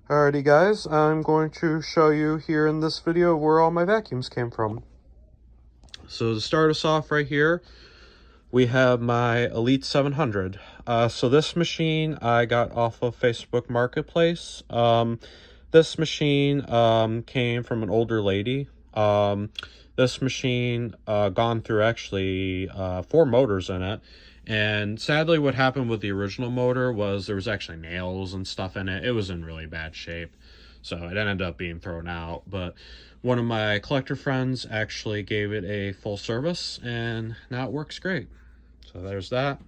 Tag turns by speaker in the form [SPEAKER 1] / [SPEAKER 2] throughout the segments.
[SPEAKER 1] Alrighty guys, I'm going to show you here in this video where all my vacuums came from. So to start us off right here, we have my Elite 700. So this machine I got off of Facebook Marketplace. This machine came from an older lady. This machine gone through actually 4 motors in it. And sadly what happened with the original motor was there was actually nails and stuff in it. It was in really bad shape. So it ended up being thrown out. But one of my collector friends actually gave it a full service and now it works great. So there's that.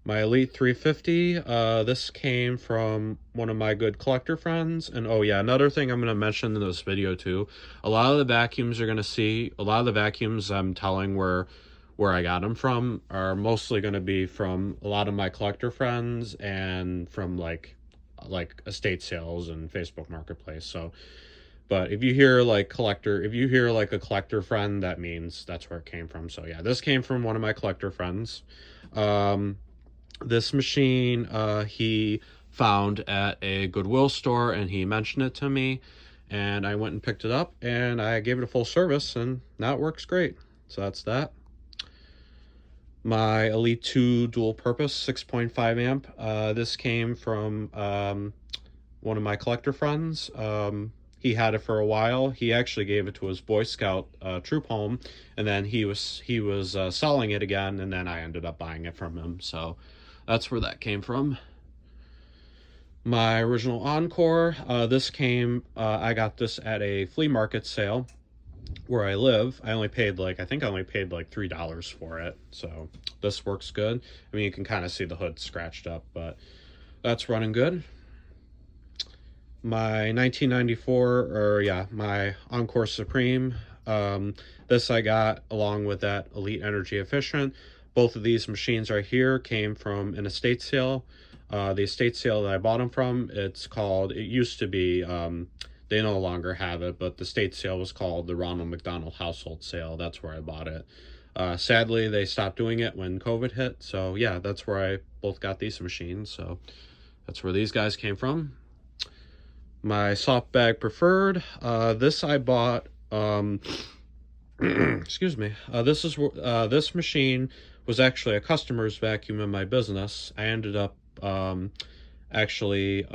[SPEAKER 1] My Elite 350, this came from one of my good collector friends. And oh yeah, another thing I'm going to mention in this video too, a lot of the vacuums you're going to see, a lot of the vacuums I'm telling where I got them from are mostly going to be from a lot of my collector friends and from like estate sales and Facebook Marketplace. So, but if you hear like a collector friend, that means that's where it came from. So yeah, this came from one of my collector friends. This machine he found at a Goodwill store and he mentioned it to me and I went and picked it up and I gave it a full service and now it works great. So that's that. My Elite 2 dual purpose 6.5 amp. This came from one of my collector friends. He had it for a while. He actually gave it to his Boy Scout troop home, and then he was selling it again, and then I ended up buying it from him. So that's where that came from. My original Encore. This came. I got this at a flea market sale where I live. I think I only paid like $3 for it. So this works good. I mean, you can kind of see the hood scratched up, but that's running good. My 1994, my Encore Supreme. This I got along with that Elite Energy Efficient. Both of these machines right here came from an estate sale. The estate sale that I bought them from, it used to be, they no longer have it, but the estate sale was called the Ronald McDonald Household Sale. That's where I bought it. Sadly, they stopped doing it when COVID hit. So yeah, that's where I both got these machines. So that's where these guys came from. My soft bag preferred. This I bought. Excuse me. This machine was actually a customer's vacuum in my business. I ended up actually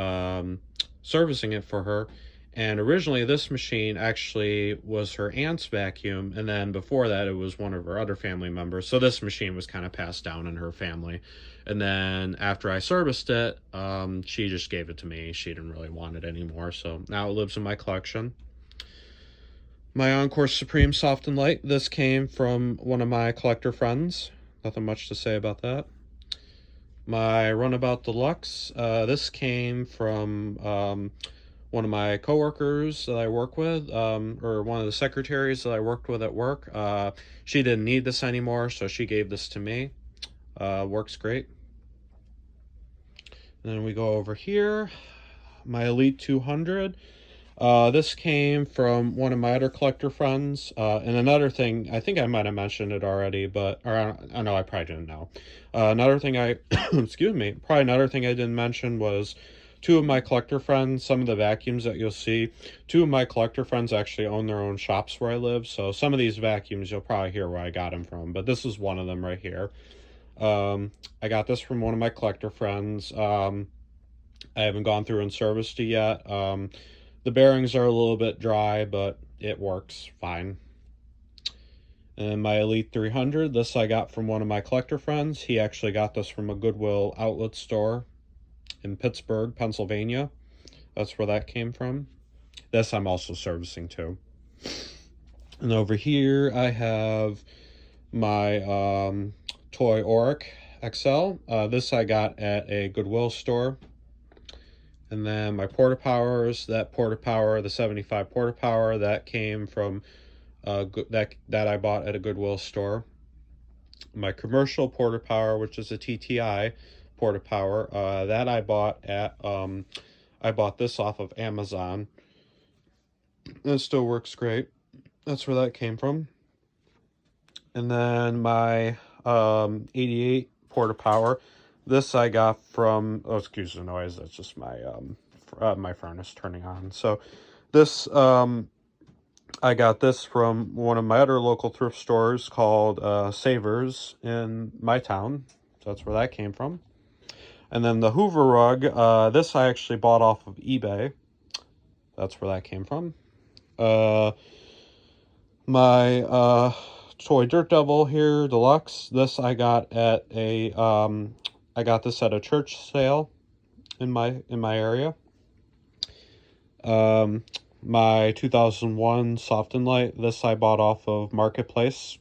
[SPEAKER 1] servicing it for her. And originally this machine actually was her aunt's vacuum, and then before that it was one of her other family members. So this machine was kind of passed down in her family. And then after I serviced it, she just gave it to me. She didn't really want it anymore, so now it lives in my collection. My Encore Supreme Soft and Light. This came from one of my collector friends. Nothing much to say about that. My Runabout Deluxe. This came from one of my coworkers that I work with, or one of the secretaries that I worked with at work. She didn't need this anymore, so she gave this to me. Works great. And then we go over here. My Elite 200. This came from one of my other collector friends. And another thing, I think I might have mentioned it already, I know I probably didn't know. Another thing another thing I didn't mention was two of my collector friends, some of the vacuums that you'll see, two of my collector friends actually own their own shops where I live. So some of these vacuums, you'll probably hear where I got them from, but this is one of them right here. I got this from one of my collector friends. I haven't gone through and serviced it yet. The bearings are a little bit dry, but it works fine. And my Elite 300, this I got from one of my collector friends. He actually got this from a Goodwill outlet store in Pittsburgh, Pennsylvania. That's where that came from. This I'm also servicing too. And over here I have my Toy Auric XL. This I got at a Goodwill store. And then my Porta Powers, the 75 Porta Power, that came from that I bought at a Goodwill store. My commercial Porta Power, which is a TTI Porta Power, that I bought at I bought this off of Amazon. It still works great. That's where that came from. And then my 88 Porta Power. This I got from, oh, excuse the noise, that's just my my furnace turning on. So this, I got this from one of my other local thrift stores called Savers in my town. So that's where that came from. And then the Hoover rug, this I actually bought off of eBay. That's where that came from. My toy Dirt Devil here, deluxe. This I got at a I got this at a church sale in my area. My 2001 Soft and Light, this I bought off of Marketplace.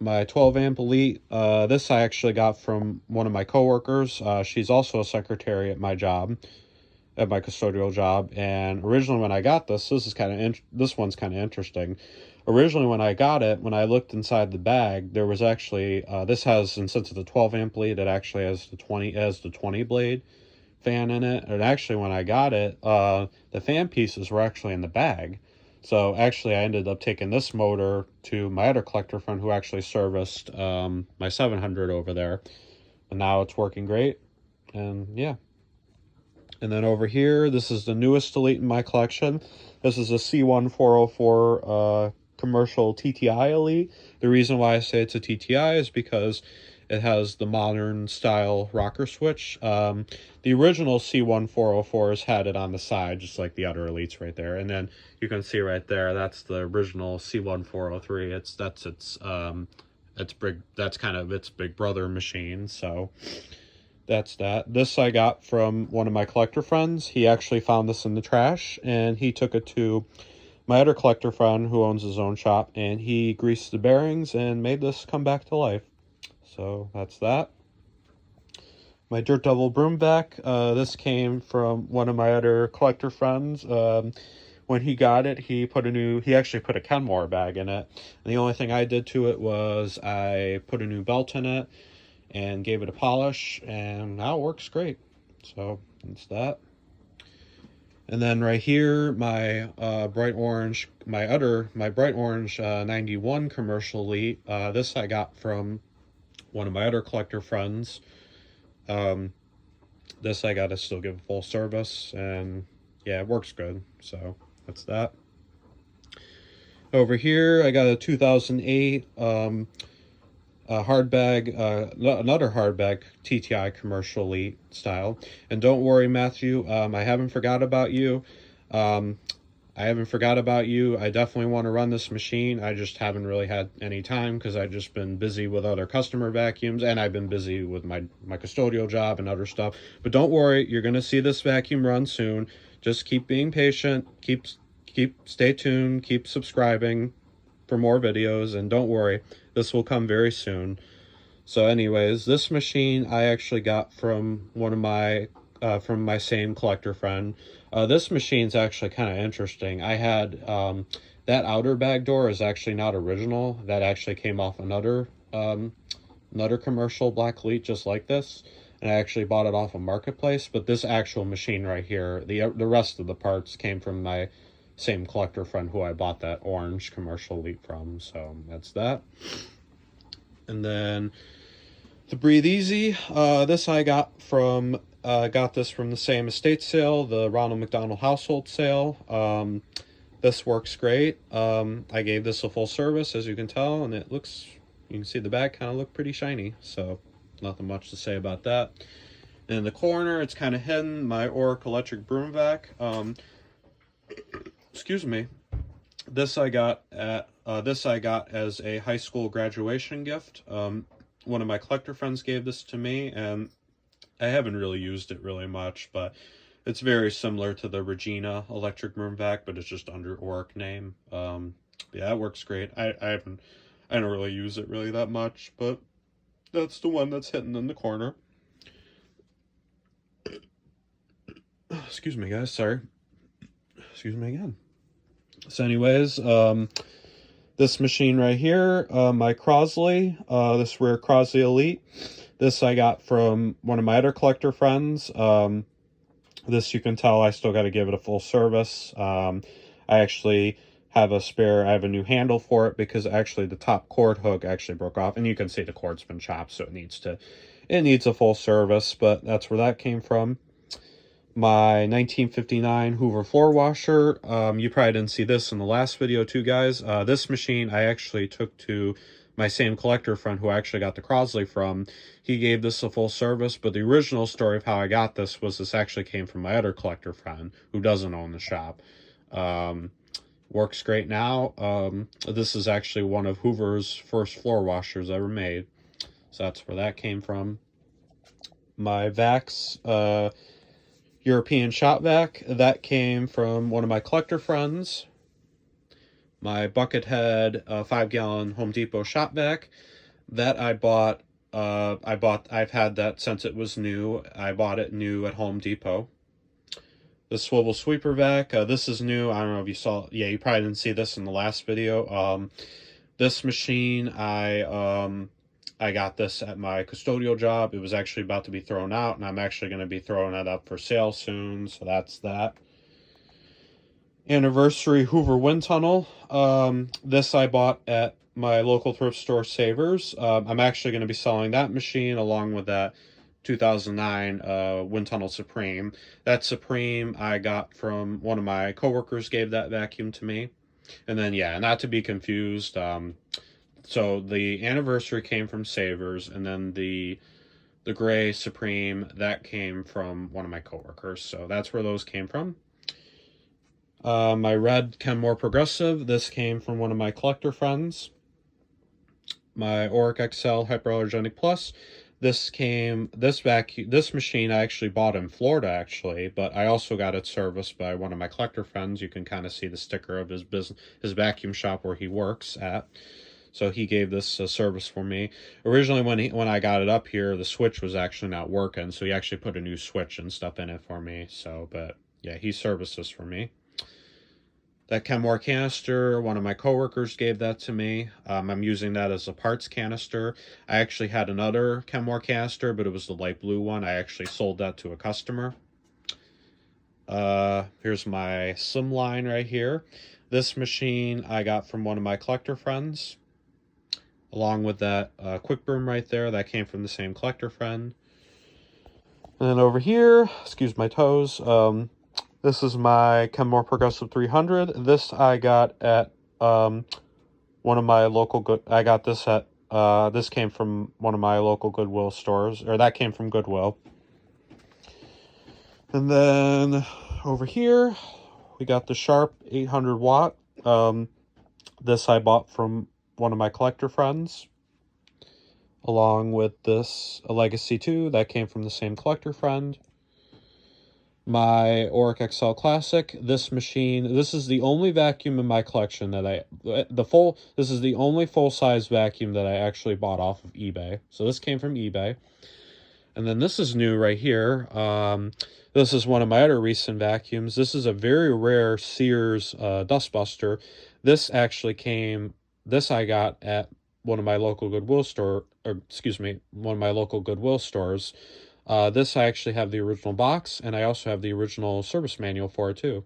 [SPEAKER 1] My 12 amp Elite, this I actually got from one of my coworkers. She's also a secretary at my job, at my custodial job. And originally when I got this one's kind of interesting. Originally when I got it, when I looked inside the bag, there was actually this has, and since it's a 12 amp lead, it actually has the 20 blade fan in it. And actually when I got it, the fan pieces were actually in the bag. So actually I ended up taking this motor to my other collector friend who actually serviced my 700 over there, and now it's working great. And yeah. And then over here, this is the newest Elite in my collection. This is a C1404 commercial TTI Elite. The reason why I say it's a TTI is because it has the modern style rocker switch. The original C1404s had it on the side, just like the other Elites right there. And then you can see right there, that's the original C1403. That's kind of its big brother machine. So that's that. This I got from one of my collector friends. He actually found this in the trash, and he took it to my other collector friend who owns his own shop, and he greased the bearings and made this come back to life. So that's that. My Dirt Devil broom vac. This came from one of my other collector friends. When he got it, he actually put a Kenmore bag in it. And the only thing I did to it was I put a new belt in it and gave it a polish, and now it works great. So that's that. And then right here, my bright orange 91 commercial Elite. This I got from one of my other collector friends. This I got to still give full service, and yeah, it works good. So that's that. Over here, I got a 2008 another hardbag TTI commercial Elite style. And don't worry, Matthew, I haven't forgot about you. I definitely want to run this machine. I just haven't really had any time because I've just been busy with other customer vacuums, and I've been busy with my custodial job and other stuff. But don't worry, you're going to see this vacuum run soon. Just keep being patient, stay tuned, keep subscribing for more videos, and don't worry, this will come very soon. So anyways, this machine I actually got from one of my from my same collector friend. This machine's actually kind of interesting. I had that outer bag door is actually not original. That actually came off another commercial Black Elite just like this, and I actually bought it off of Marketplace. But this actual machine right here, the rest of the parts came from my same collector friend who I bought that orange commercial Elite from. So that's that. And then the Breathe Easy, this I got this from the same estate sale, the Ronald McDonald household sale. This works great. I gave this a full service, as you can tell, and you can see the bag kind of look pretty shiny, so nothing much to say about that. And in the corner, it's kind of hidden, my Oric electric broom vac. Excuse me. This I got as a high school graduation gift. One of my collector friends gave this to me, and I haven't really used it really much, but it's very similar to the Regina electric broom vac, but it's just under Oric name. Yeah, it works great. I don't really use it really that much, but that's the one that's hidden in the corner. Excuse me, guys. Sorry. Excuse me again. So anyways, this machine right here, my Crosley, this rare Crosley Elite, this I got from one of my other collector friends. This, you can tell, I still got to give it a full service. I actually have I have a new handle for it because actually the top cord hook actually broke off, and you can see the cord's been chopped, so it needs a full service, but that's where that came from. My 1959 Hoover floor washer. You probably didn't see this in the last video too, guys. This machine I actually took to my same collector friend who I actually got the Crosley from. He gave this a full service, but the original story of how I got this was this actually came from my other collector friend who doesn't own the shop. Works great now. This is actually one of Hoover's first floor washers ever made. So that's where that came from. My Vax European shop vac, that came from one of my collector friends. My Buckethead 5-gallon Home Depot shop vac, that I've had that since it was new. I bought it new at Home Depot. The swivel sweeper vac, this is new. I don't know if you saw, yeah, you probably didn't see this in the last video. This machine, I got this at my custodial job. It was actually about to be thrown out, and I'm actually going to be throwing it up for sale soon, so that's that. Anniversary Hoover wind tunnel. This I bought at my local thrift store, Savers. I'm actually going to be selling that machine along with that 2009 wind tunnel Supreme. That Supreme I got from one of my coworkers, gave that vacuum to me. And then, yeah, not to be confused, so the Anniversary came from Savers, and then the gray Supreme, that came from one of my coworkers. So that's where those came from. My red Kenmore Progressive, this came from one of my collector friends. My Oreck XL Hyperallergenic Plus, this machine I actually bought in Florida, actually, but I also got it serviced by one of my collector friends. You can kind of see the sticker of his vacuum shop where he works at. So he gave this service for me. Originally, when I got it up here, the switch was actually not working, so he actually put a new switch and stuff in it for me. So, but yeah, he serviced this for me. That Kenmore canister, one of my coworkers gave that to me. I'm using that as a parts canister. I actually had another Kenmore canister, but it was the light blue one. I actually sold that to a customer. Here's my Slimline right here. This machine I got from one of my collector friends, along with that quick broom right there. That came from the same collector friend. And then over here, excuse my toes, this is my Kenmore Progressive 300. This I got at one of my local I got this at this came from one of my local Goodwill stores, or that came from Goodwill. And then over here we got the Sharp 800 watt. This I bought from one of my collector friends, along with this a Legacy 2 that came from the same collector friend. My Oreck XL Classic, this machine, this is the only vacuum in my collection that this is the only full-size vacuum that I actually bought off of eBay. So this came from eBay. And then this is new right here. This is one of my other recent vacuums. This is a very rare Sears Dustbuster. This I got at one of my local Goodwill one of my local Goodwill stores. This I actually have the original box, and I also have the original service manual for it too.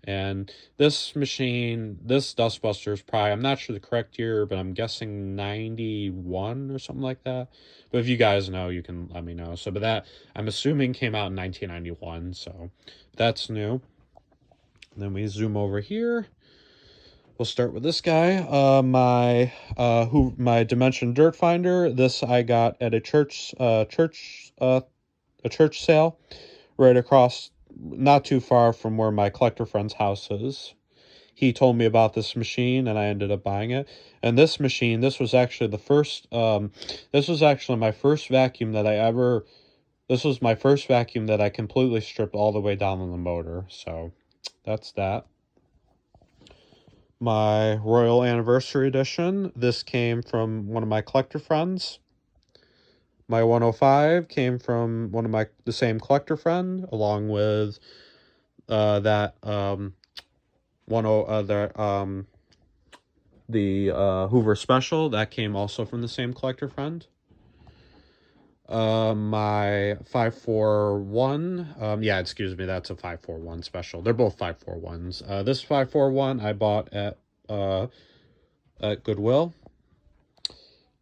[SPEAKER 1] And this machine, this Dustbuster is probably, I'm not sure the correct year, but I'm guessing 91 or something like that. But if you guys know, you can let me know. So, but that, I'm assuming, came out in 1991, so that's new. And then we zoom over here. We'll start with this guy. My Dimension Dirt Finder. This I got at a church sale right across, not too far from where my collector friend's house is. He told me about this machine, and I ended up buying it. And this machine, this was actually the first, this was actually my first vacuum that this was my first vacuum that I completely stripped all the way down on the motor. So that's that. My Royal Anniversary Edition, this came from one of my collector friends. My 105 came from the same collector friend, along with the Hoover Special, that came also from the same collector friend. My 541, yeah, excuse me, that's a 541 Special. They're both 541s. This 541 I bought at Goodwill.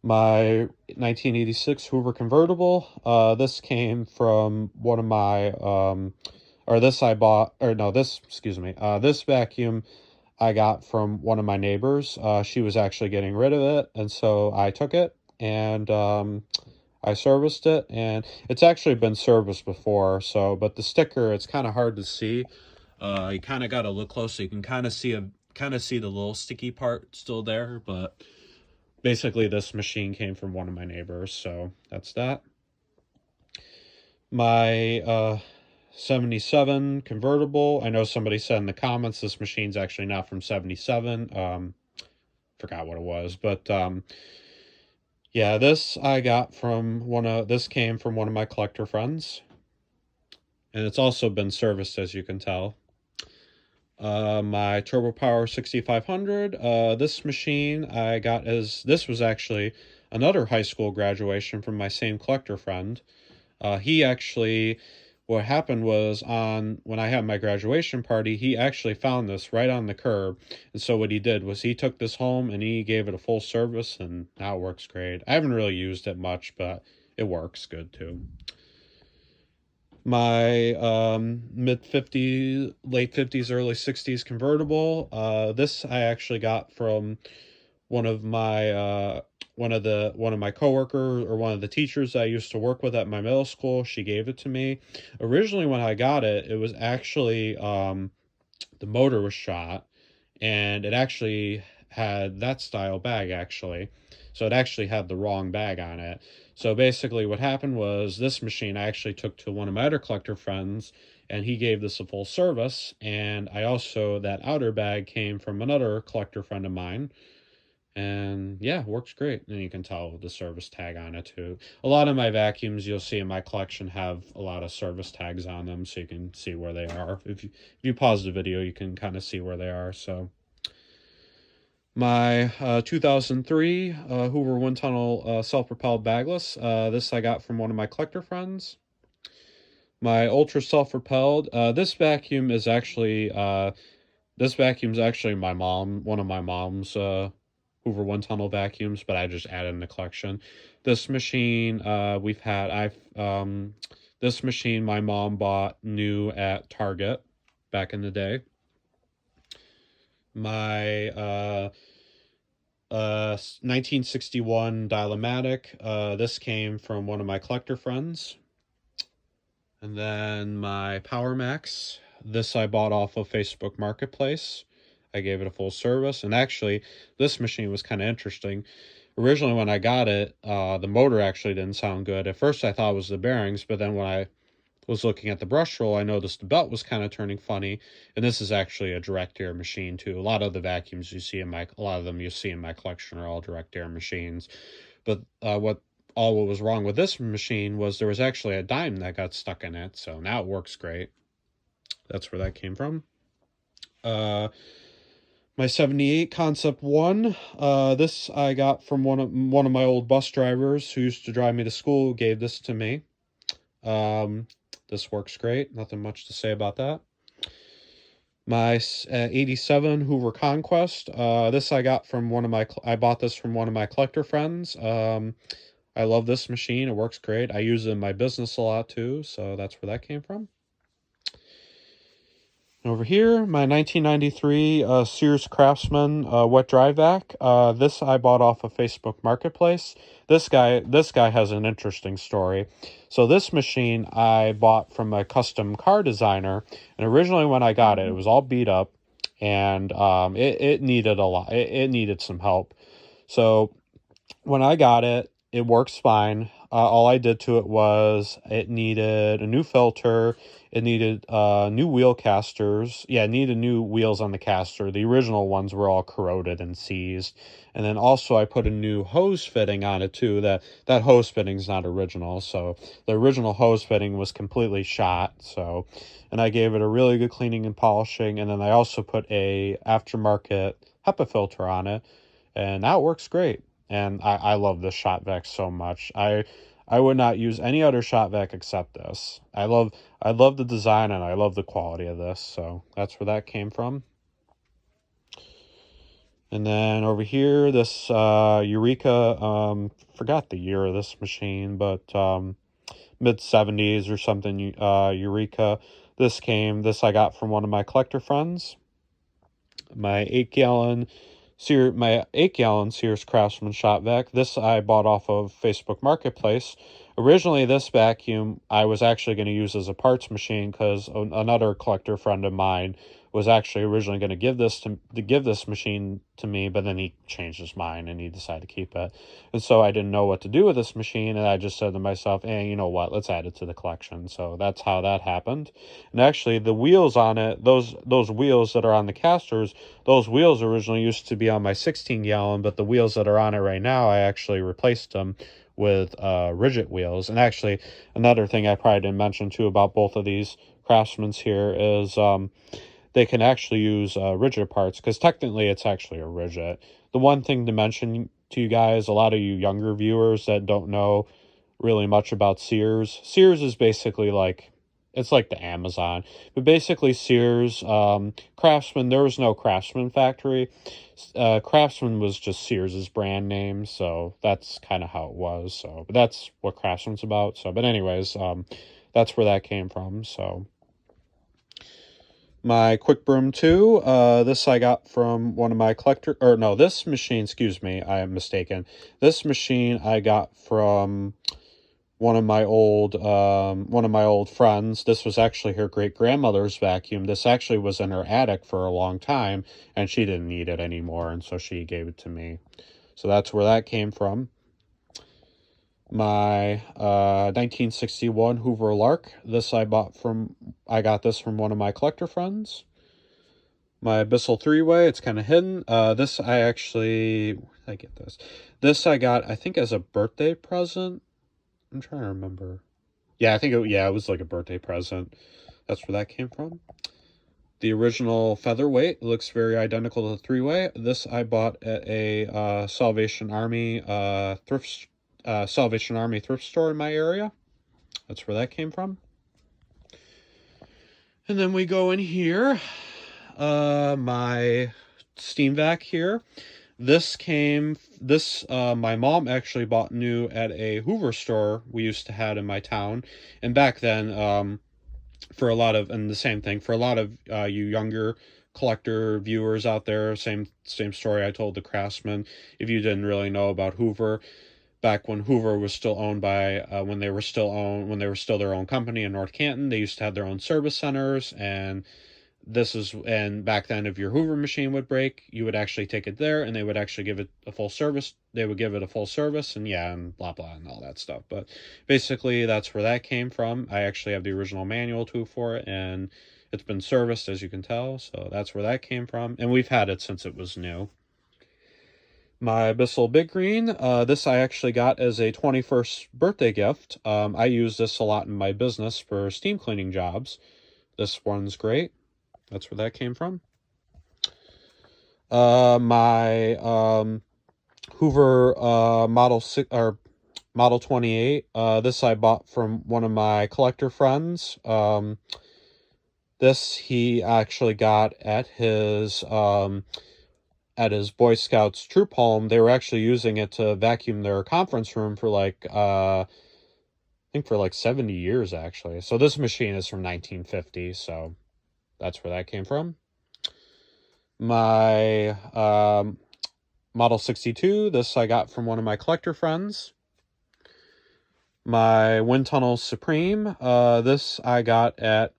[SPEAKER 1] My 1986 Hoover Convertible, this came from one of my or this I bought, or no, this, excuse me, this vacuum I got from one of my neighbors. She was actually getting rid of it, and so I took it and I serviced it, and it's actually been serviced before. So, but the sticker, it's kind of hard to see. You kind of got to look close so you can kind of see the little sticky part still there. But basically, this machine came from one of my neighbors, so that's that. My 77 convertible. I know somebody said in the comments this machine's actually not from 77. Forgot what it was, but yeah, this I got from this came from one of my collector friends, and it's also been serviced, as you can tell. My Turbo Power 6500. This machine I got this was actually another high school graduation from my same collector friend. He actually, what happened was when I had my graduation party, he actually found this right on the curb. And so what he did was he took this home and he gave it a full service, and now it works great. I haven't really used it much, but it works good too. My mid 50s, late 50s, early 60s convertible. This I actually got from one of my coworkers, or one of the teachers I used to work with at my middle school. She gave it to me. Originally, when I got it, it was actually the motor was shot, and it actually had that style bag actually. So it actually had the wrong bag on it. So basically what happened was this machine I actually took to one of my other collector friends, and he gave this a full service. And I also, that outer bag came from another collector friend of mine. And yeah, works great. And you can tell the service tag on it too. A lot of my vacuums you'll see in my collection have a lot of service tags on them, so you can see where they are. If you pause the video, you can kind of see where they are. So my 2003 Hoover Wind Tunnel self-propelled bagless. This I got from one of my collector friends. My Ultra self-propelled. This vacuum is actually my mom, one of my mom's Hoover Wind Tunnel vacuums, but I just added in the collection. This machine this machine my mom bought new at Target back in the day. My 1961 Dial-O-Matic. This came from one of my collector friends. And then my Power Max. This I bought off of Facebook Marketplace. I gave it a full service. And actually, this machine was kind of interesting. Originally, when I got it, the motor actually didn't sound good. At first, I thought it was the bearings, but then when I was looking at the brush roll, I noticed the belt was kind of turning funny. And this is actually a direct air machine too. A lot of the vacuums you see in my collection are all direct air machines. But what was wrong with this machine was there was actually a dime that got stuck in it. So now it works great. That's where that came from. My 78 Concept 1. This I got from one of my old bus drivers who used to drive me to school, gave this to me. This works great. Nothing much to say about that. My 87 Hoover Conquest. This I got from I bought this from one of my collector friends. I love this machine. It works great. I use it in my business a lot too, so that's where that came from. Over here, my 1993 Sears Craftsman wet dry vac. This I bought off of Facebook Marketplace. This guy has an interesting story. So this machine I bought from a custom car designer, and originally when I got it, it was all beat up, and it needed a lot. It needed some help. So when I got it, it works fine. All I did to it was it needed a new filter. It needed new wheel casters. Yeah, it needed new wheels on the caster. The original ones were all corroded and seized. And then also I put a new hose fitting on it too. That hose fitting is not original. So the original hose fitting was completely shot. So, and I gave it a really good cleaning and polishing. And then I also put a aftermarket HEPA filter on it. And that works great. And I love this shot vac so much. I would not use any other shot vac except this. I love the design, and I love the quality of this. So that's where that came from. And then over here, this Eureka, forgot the year of this machine, but mid 70s or something, Eureka. This I got from one of my collector friends. My 8-gallon Sears Craftsman shop vac. This I bought off of Facebook Marketplace. Originally, this vacuum I was actually going to use as a parts machine because another collector friend of mine was actually originally going to give this machine to me, but then he changed his mind and he decided to keep it. And so I didn't know what to do with this machine, and I just said to myself, you know what, let's add it to the collection. So that's how that happened. And actually, the wheels on it, those wheels that are on the casters, those wheels originally used to be on my 16-gallon, but the wheels that are on it right now, I actually replaced them with rigid wheels. And actually, another thing I probably didn't mention too about both of these Craftsmans here is they can actually use rigid parts, because technically it's actually a rigid. The one thing to mention to you guys, a lot of you younger viewers that don't know really much about Sears. Sears is basically like, it's like the Amazon. But basically Sears, Craftsman, there was no Craftsman factory. Craftsman was just Sears's brand name, so that's kind of how it was. So, but that's what Craftsman's about. So, but anyways, that's where that came from. So, my Quick Broom 2, this I got from one of my this machine, excuse me, I am mistaken. This machine I got from one of my old friends. This was actually her great-grandmother's vacuum. This actually was in her attic for a long time, and she didn't need it anymore, and so she gave it to me. So that's where that came from. My 1961 Hoover Lark. This I got this from one of my collector friends. My Bissell 3-way, it's kind of hidden. This I actually, where did I get this? This I got, I think, as a birthday present. I'm trying to remember. Yeah, I think it was like a birthday present. That's where that came from. The original featherweight looks very identical to the 3-way. This I bought at a Salvation Army thrift store in my area. That's where that came from. And then we go in here. My steam vac here. My mom actually bought new at a Hoover store we used to have in my town. And back then, the same thing, for a lot of you younger collector viewers out there, same story I told the Craftsman. If you didn't really know about Hoover, back when Hoover was still owned by, when they were still their own company in North Canton, they used to have their own service centers, and back then, if your Hoover machine would break, you would actually take it there, and they would actually give it a full service. They would give it a full service, and blah, blah, and all that stuff. But basically, that's where that came from. I actually have the original manual too for it, and it's been serviced, as you can tell. So that's where that came from, and we've had it since it was new. My Bissell Big Green, this I actually got as a 21st birthday gift. I use this a lot in my business for steam cleaning jobs. This one's great. That's where that came from. My Hoover Model 28. This I bought from one of my collector friends. This he actually got at his Boy Scouts troop home. They were actually using it to vacuum their conference room for I think for 70 years actually. So this machine is from 1950. So that's where that came from. My Model 62, this I got from one of my collector friends. My Wind Tunnel Supreme, this I got at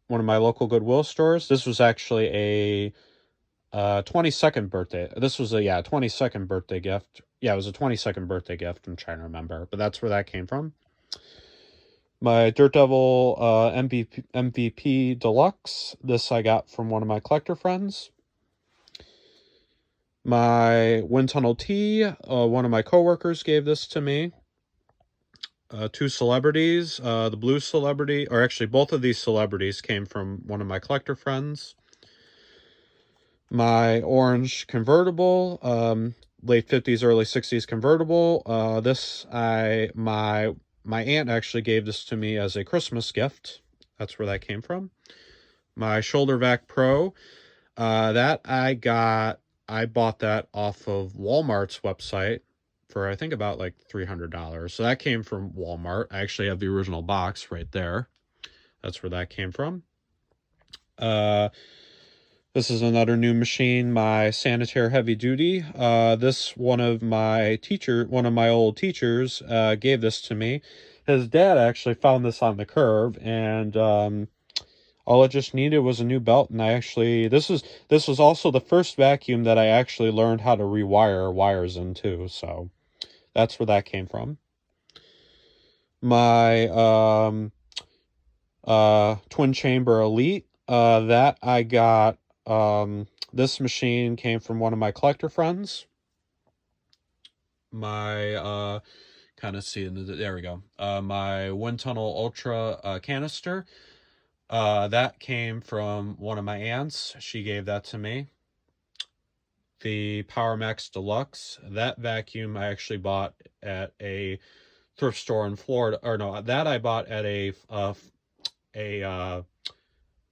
[SPEAKER 1] one of my local Goodwill stores. This was actually a 22nd birthday. This was a 22nd birthday gift. Yeah, it was a 22nd birthday gift. I'm trying to remember, but that's where that came from. My Dirt Devil MVP Deluxe. This I got from one of my collector friends. My Wind Tunnel T. One of my coworkers gave this to me. Two celebrities. The blue celebrity, or actually both of these celebrities came from one of my collector friends. My orange convertible, late 50s, early 60s convertible. My aunt actually gave this to me as a Christmas gift. That's where that came from. My Shoulder Vac Pro, that I bought that off of Walmart's website for, I think, about $300. So that came from Walmart. I actually have the original box right there. That's where that came from. This is another new machine, my Sanitaire Heavy Duty. This one of my old teachers, gave this to me. His dad actually found this on the curb, and all it just needed was a new belt. And this was also the first vacuum that I actually learned how to rewire wires into. So that's where that came from. My twin chamber Elite, that I got. This machine came from one of my collector friends. My kind of see, there we go. My wind tunnel ultra canister, that came from one of my aunts. She gave that to me. The Power Max Deluxe, that vacuum I actually bought at a thrift store in Florida, or no, that I bought at a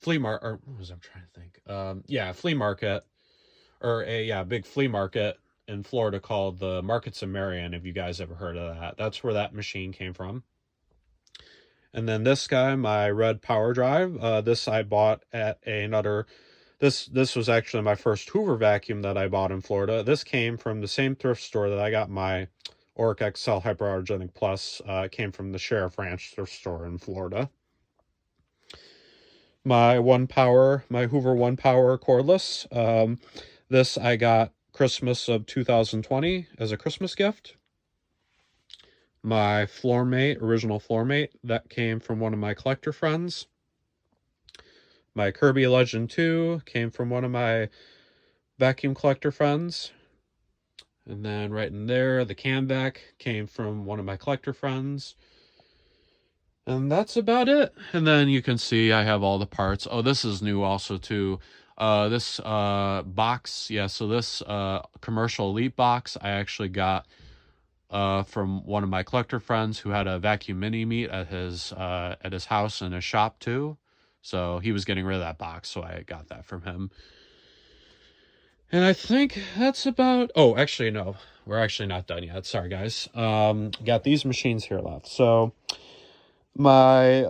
[SPEAKER 1] flea market, or what was I'm trying to think? Yeah, flea market, or big flea market in Florida called the Markets of Marion. Have you guys ever heard of that? That's where that machine came from. And then this guy, my red power drive, this I bought at another. This was actually my first Hoover vacuum that I bought in Florida. This came from the same thrift store that I got my Oric XL Hyperallergenic Plus. It came from the Sheriff Ranch thrift store in Florida. My Hoover One Power cordless. This I got Christmas of 2020 as a Christmas gift. My original floor mate, that came from one of my collector friends. My Kirby Legend 2 came from one of my vacuum collector friends. And then right in there, the Camvac came from one of my collector friends. And that's about it. And then you can see I have all the parts. Oh, this is new also too. This box, yeah, so this commercial Elite box I actually got from one of my collector friends who had a vacuum mini meet at his house and his shop too. So he was getting rid of that box, so I got that from him. And I think that's about... Oh, actually, no. We're actually not done yet. Sorry, guys. Got these machines here left. So my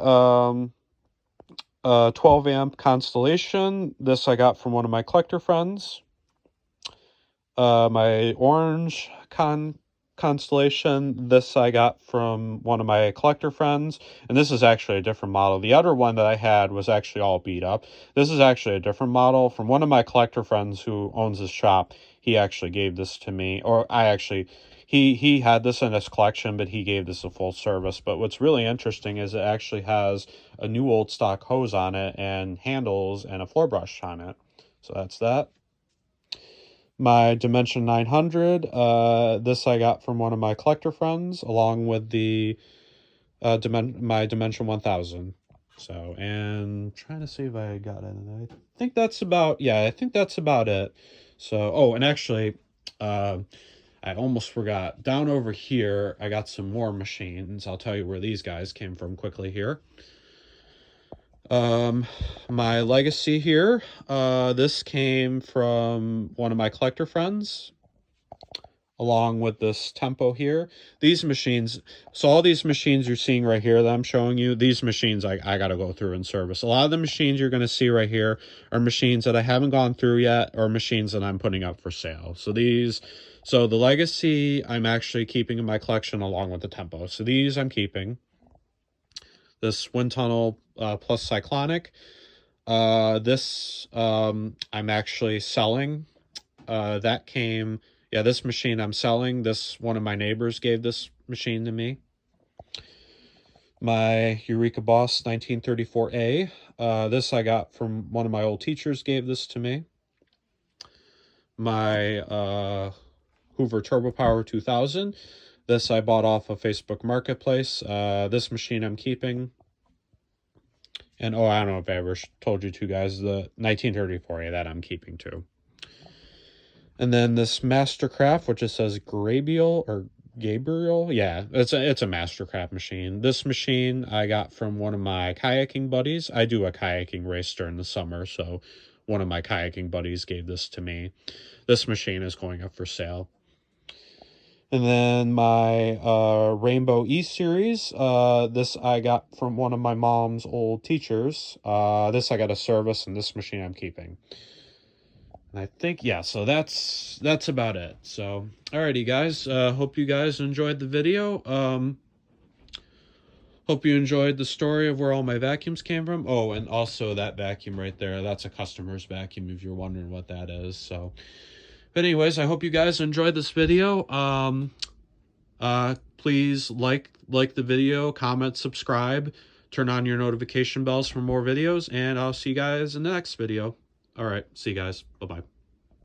[SPEAKER 1] 12 amp Constellation, this I got from one of my collector friends. My orange Constellation, this I got from one of my collector friends, and this is actually a different model. The other one that I had was actually all beat up. This is actually a different model from one of my collector friends who owns his shop. He actually gave this to me, or he had this in his collection, but he gave this a full service. But what's really interesting is it actually has a new old stock hose on it and handles and a floor brush on it. So that's that. My Dimension 900, this I got from one of my collector friends, along with the my Dimension 1000. So, and trying to see if I got it. I think that's about, I think that's about it. So, oh, and actually, I almost forgot. Down over here, I got some more machines. I'll tell you where these guys came from quickly here. My Legacy here, this came from one of my collector friends, along with this Tempo here. These machines, so all these machines you're seeing right here that I'm showing you, these machines I got to go through and service. A lot of the machines you're going to see right here are machines that I haven't gone through yet, or machines that I'm putting up for sale. So the Legacy I'm actually keeping in my collection along with the Tempo. So these I'm keeping. This Wind Tunnel Plus Cyclonic. This I'm actually selling. This machine I'm selling. One of my neighbors gave this machine to me. My Eureka Boss 1934A. This I got from one of my old teachers, gave this to me. My Hoover Turbo Power 2000. This I bought off of Facebook Marketplace. This machine I'm keeping. And, oh, I don't know if I ever told you two guys, the 1934A that I'm keeping too. And then this Mastercraft, which it says Gabriel. Yeah, it's a Mastercraft machine. This machine I got from one of my kayaking buddies. I do a kayaking race during the summer, so one of my kayaking buddies gave this to me. This machine is going up for sale. And then my Rainbow E series, this I got from one of my mom's old teachers. This I got a service, and this machine I'm keeping. And I think, yeah, so that's about it. So, alrighty, guys. Hope you guys enjoyed the video. Hope you enjoyed the story of where all my vacuums came from. Oh, and also that vacuum right there, that's a customer's vacuum if you're wondering what that is. So, but anyways, I hope you guys enjoyed this video. Please like the video, comment, subscribe, turn on your notification bells for more videos, and I'll see you guys in the next video. All right, see you guys. Bye-bye.